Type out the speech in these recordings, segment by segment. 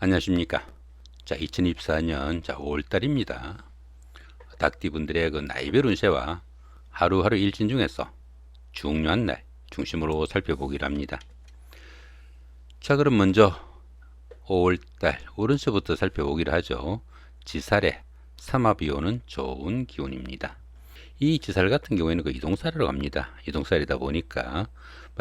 안녕하십니까. 2024년 5월달입니다. 닭띠분들의 그 나이별 운세와 하루하루 일진 중에서 중요한 날 중심으로 살펴보기로 합니다. 자, 그럼 먼저 5월달 오른쪽부터 살펴보기로 하죠. 지살에 삼합이 오는 좋은 기운입니다. 이 지살 같은 경우에는 그 이동살이라고 합니다. 이동살이다 보니까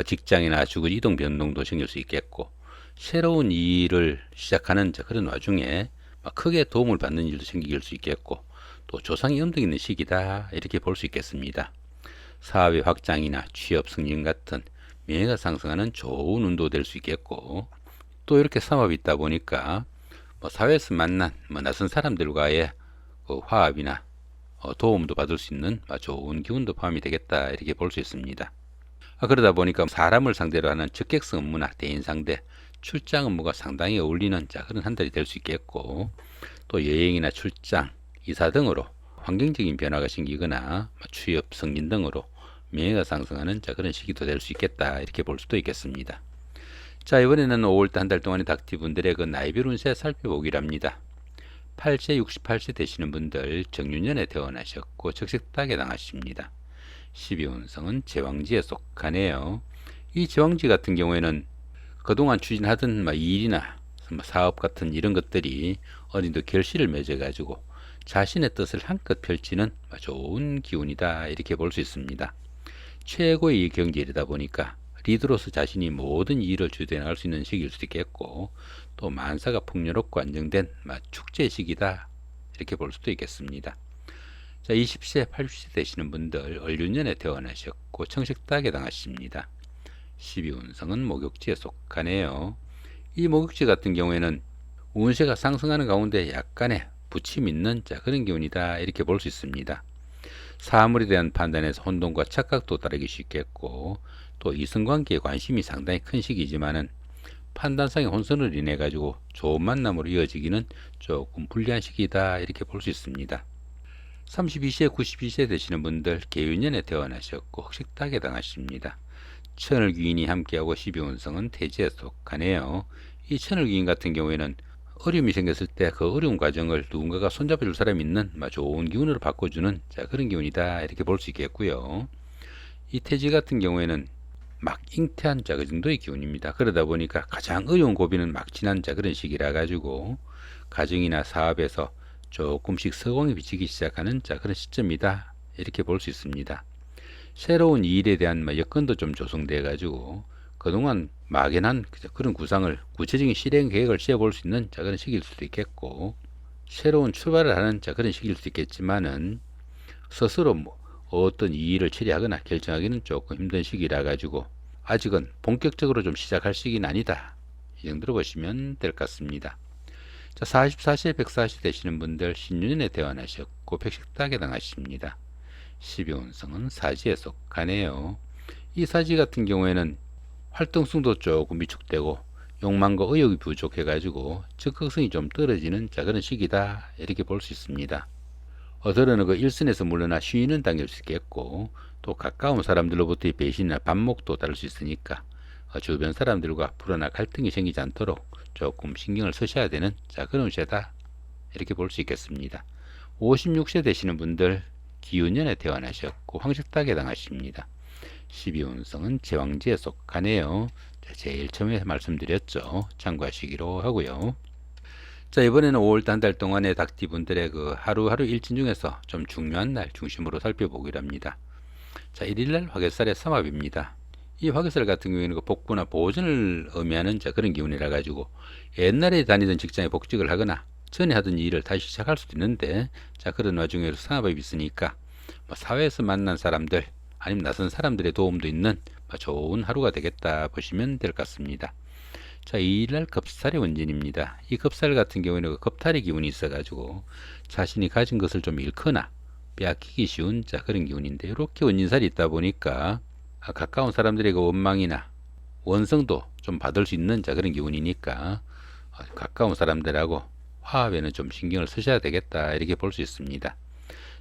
직장이나 주거 이동 변동도 생길 수 있겠고, 새로운 일을 시작하는 그런 와중에 크게 도움을 받는 일도 생길 수 있겠고, 또 조상이 음덕 있는 시기다 이렇게 볼 수 있겠습니다. 사업의 확장이나 취업 승진 같은 명예가 상승하는 좋은 운도 될 수 있겠고, 또 이렇게 삼합이 있다 보니까 사회에서 만난 낯선 사람들과의 그 화합이나 도움도 받을 수 있는 좋은 기운도 포함이 되겠다 이렇게 볼 수 있습니다. 그러다 보니까 사람을 상대로 하는 적객성 업무나 대인 상대, 출장 업무가 상당히 어울리는 그런 한 달이 될 수 있겠고, 또 여행이나 출장, 이사 등으로 환경적인 변화가 생기거나 취업 승진 등으로 명예가 상승하는 그런 시기도 될 수 있겠다 이렇게 볼 수도 있겠습니다. 자, 이번에는 5월달 한 달 동안의 닭띠분들의 그 나이별 운세 살펴보기로 합니다. 8세 68세 되시는 분들 정유년에 태어나셨고 적색닭에 당하십니다. 12운성은 제왕지에 속하네요. 이 제왕지 같은 경우에는 그동안 추진하던 일이나 사업 같은 이런 것들이 어딘도 결실을 맺어가지고 자신의 뜻을 한껏 펼치는 좋은 기운이다 이렇게 볼 수 있습니다. 최고의 경지이다 보니까 리더로서 자신이 모든 일을 주도해 나갈 수 있는 시기일 수도 있겠고, 또 만사가 풍요롭고 안정된 축제 시기다 이렇게 볼 수도 있겠습니다. 자, 20세 80세 되시는 분들 을륜년에 태어나셨고 청식닭에 당하십니다. 12운성은 목욕지에 속하네요. 이 목욕지 같은 경우에는 운세가 상승하는 가운데 약간의 부침 있는 그런 기운이다 이렇게 볼 수 있습니다. 사물에 대한 판단에서 혼동과 착각도 따르기 쉽겠고, 또 이성관계에 관심이 상당히 큰 시기지만은 판단상의 혼선을 인해 가지고 좋은 만남으로 이어지기는 조금 불리한 시기다 이렇게 볼 수 있습니다. 32세 92세 되시는 분들 계윤년에 태어나셨고 흑식닭에 당하십니다. 천을귀인이 함께하고 12운성은 태지에 속하네요. 이 천을귀인 같은 경우에는 어려움이 생겼을 때 그 어려운 과정을 누군가가 손잡아줄 사람이 있는 좋은 기운으로 바꿔주는 그런 기운이다 이렇게 볼 수 있겠고요. 이 태지 같은 경우에는 막 잉태한 그 정도의 기운입니다. 그러다 보니까 가장 어려운 고비는 막 지난 그런 시기라 가지고 가정이나 사업에서 조금씩 서공이 비치기 시작하는 그런 시점이다 이렇게 볼 수 있습니다. 새로운 일에 대한 여건도 좀 조성돼 가지고 그동안 막연한 그런 구상을 구체적인 실행 계획을 세워볼 수 있는 그런 시기일 수도 있겠고, 새로운 출발을 하는 그런 시기일 수도 있겠지만은 스스로 어떤 일을 처리하거나 결정하기는 조금 힘든 시기라 가지고 아직은 본격적으로 좀 시작할 시기는 아니다 이 정도로 보시면 될 것 같습니다. 자, 44세 140 되시는 분들 신유년에 태어나셨고 백식닭에 당하십니다. 12운성은 사지에 속하네요. 이 사지 같은 경우에는 활동성도 조금 위축되고 욕망과 의욕이 부족해 가지고 적극성이 좀 떨어지는 그런 시기다 이렇게 볼 수 있습니다. 어떨은 그 일선에서 물러나 쉬는 당길 수 있겠고, 또 가까운 사람들로부터의 배신이나 반목도 따를 수 있으니까 주변 사람들과 불화나 갈등이 생기지 않도록 조금 신경을 쓰셔야 되는 그런 운세다 이렇게 볼 수 있겠습니다. 56세 되시는 분들 기운년에 태어나셨고 황식닭에 당하십니다. 12운성은 제왕지에 속하네요. 제일 처음에 말씀드렸죠. 참고하시기로 하고요. 자, 이번에는 5월달 한 달 동안의 닭띠분들의 그 하루하루 일진 중에서 좀 중요한 날 중심으로 살펴보기로 합니다. 자, 1일날 화개살의 삼합입니다. 이 화개살 같은 경우에는 그 복부나 보존을 의미하는 그런 기운이라 가지고 옛날에 다니던 직장에 복직을 하거나 전에 하던 일을 다시 시작할 수도 있는데, 그런 와중에 삼합이 있으니까 사회에서 만난 사람들 아니면 낯선 사람들의 도움도 있는 좋은 하루가 되겠다 보시면 될 것 같습니다. 자, 2일날 겁살의 원진입니다. 이 겁살 같은 경우에는 겁탈의 기운이 있어가지고 자신이 가진 것을 좀 잃거나 빼앗기기 쉬운 그런 기운인데, 이렇게 원진살이 있다 보니까 가까운 사람들의 그 원망이나 원성도 좀 받을 수 있는 그런 기운이니까 가까운 사람들하고 화합에는 좀 신경을 쓰셔야 되겠다 이렇게 볼 수 있습니다.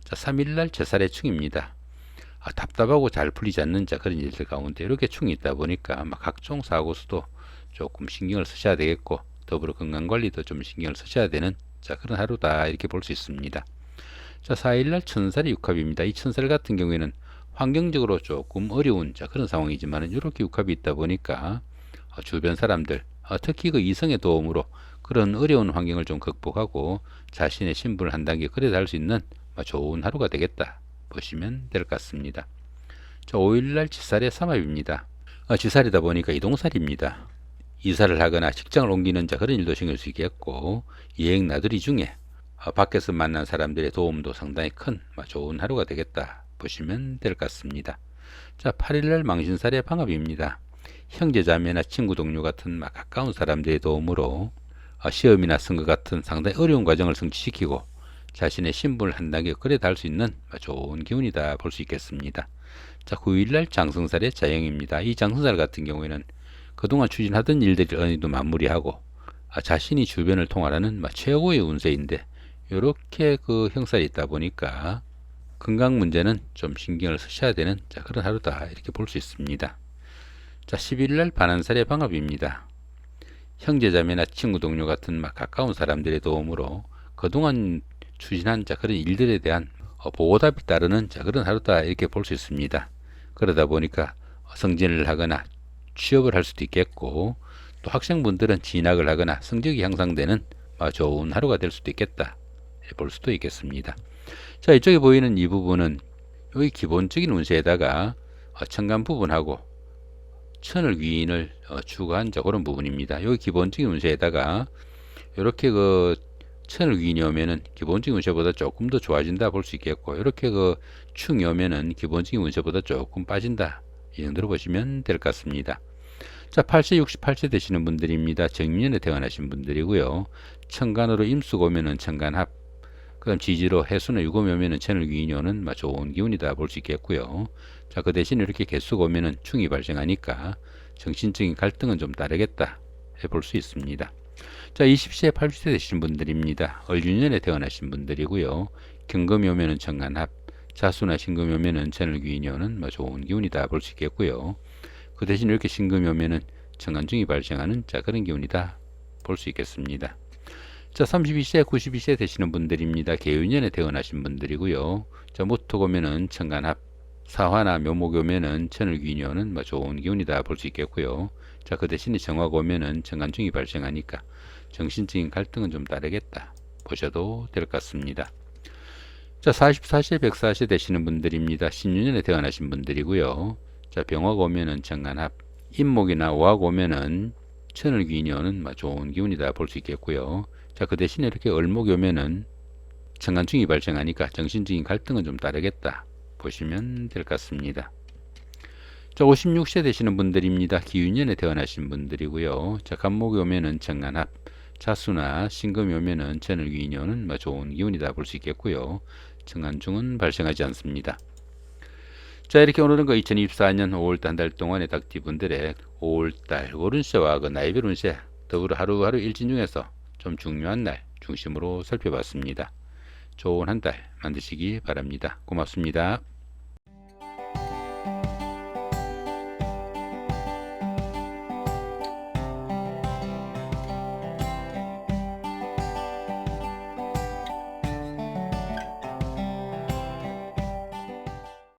자, 3일날 제살의 충입니다. 답답하고 잘 풀리지 않는 그런 일들 가운데 이렇게 충이 있다 보니까 각종 사고 수도 조금 신경을 쓰셔야 되겠고, 더불어 건강관리도 좀 신경을 쓰셔야 되는 그런 하루다 이렇게 볼 수 있습니다. 4일날 천살이 육합입니다. 이 천살 같은 경우에는 환경적으로 조금 어려운 그런 상황이지만 이렇게 육합이 있다 보니까 주변 사람들 특히 그 이성의 도움으로 그런 어려운 환경을 좀 극복하고 자신의 신분을 한 단계 그래 달 수 있는 좋은 하루가 되겠다 보시면 될 것 같습니다. 5일날 지살의 삼합입니다. 지살이다 보니까 이동살입니다. 이사를 하거나 직장을 옮기는 그런 일도 생길 수 있겠고 여행 나들이 중에 밖에서 만난 사람들의 도움도 상당히 큰 좋은 하루가 되겠다 보시면 될 것 같습니다. 8일날 망신살의 방합입니다. 형제 자매나 친구 동료 같은 가까운 사람들의 도움으로 시험이나 선거 같은 상당히 어려운 과정을 성취시키고 자신의 신분을 한 단계 끌어 달 수 있는 좋은 기운이다 볼 수 있겠습니다. 9일날 장성살의 자영입니다. 이 장성살 같은 경우에는 그동안 추진하던 일들이 어느 정도 마무리하고 자신이 주변을 통할하는 최고의 운세인데 이렇게 그 형살이 있다 보니까 건강 문제는 좀 신경을 쓰셔야 되는 그런 하루다 이렇게 볼 수 있습니다. 10일날 반한살의 방합입니다. 형제자매나 친구 동료 같은 가까운 사람들의 도움으로 그동안 추진한 그런 일들에 대한 보답이 따르는 그런 하루다 이렇게 볼 수 있습니다. 그러다 보니까 승진을 하거나 취업을 할 수도 있겠고 또 학생분들은 진학을 하거나 성적이 향상되는 좋은 하루가 될 수도 있겠다 볼 수도 있겠습니다. 이쪽에 보이는 이 부분은 여기 기본적인 운세에다가 천간 부분하고 천을 귀인을 추가한 그런 부분입니다. 여기 기본적인 운세에다가 이렇게 그 천을 귀인이 오면은 기본적인 운세보다 조금 더 좋아진다 볼 수 있겠고 이렇게 그 충이 오면은 기본적인 운세보다 조금 빠진다 이 정도로 보시면 될 것 같습니다. 8세 68세 되시는 분들입니다. 정년에 태어나신 분들이고요. 천간으로 임수가 오면은 천간합, 그다음 지지로 해수나 유금이 오면은 천을 귀인이 오는 좋은 기운이다 볼 수 있겠고요. 그 대신 이렇게 개수가 오면은 충이 발생하니까 정신적인 갈등은 좀 다르겠다 볼 수 있습니다. 20세 80세 되시는 분들입니다. 을유년에 태어나신 분들이고요. 경금이 오면은 천간합, 자수나 신금이 오면은 천을 귀인이 오는 좋은 기운이다 볼 수 있겠고요. 그 대신 이렇게 신금이 오면은 천간중이 발생하는 그런 기운이다 볼 수 있겠습니다. 32세 92세 되시는 분들입니다. 개유년에 태어나신 분들이고요. 모토가 오면은 천간합, 사화나 묘목이 오면은 천을 귀인이 오는 좋은 기운이다 볼 수 있겠고요. 그 대신에 정화가 오면은 천간중이 발생하니까 정신적인 갈등은 좀 다르겠다 보셔도 될 것 같습니다. 44세 104세 되시는 분들입니다. 신유년에 태어나신 분들이고요. 병화가 오면은 천간합, 임목이나 오화가 오면은 천을 귀인이 오는 좋은 기운이다 볼 수 있겠고요. 그 대신에 이렇게 을목이 오면은 천간중이 발생하니까 정신적인 갈등은 좀 다르겠다 보시면 될 것 같습니다. 56세 되시는 분들입니다. 기윤년에 태어나신 분들이고요. 간목이 오면은 천간합, 자수나 신금이 오면은 천을 귀인이 오는 좋은 기운이다 볼 수 있겠고요. 천간중은 발생하지 않습니다. 이렇게 오늘은 2024년 5월달 한 달 동안의 닭띠분들의 5월달 월운세와 나이별 운세 더불어 하루하루 일진 중에서 좀 중요한 날 중심으로 살펴봤습니다. 좋은 한 달 만드시기 바랍니다. 고맙습니다.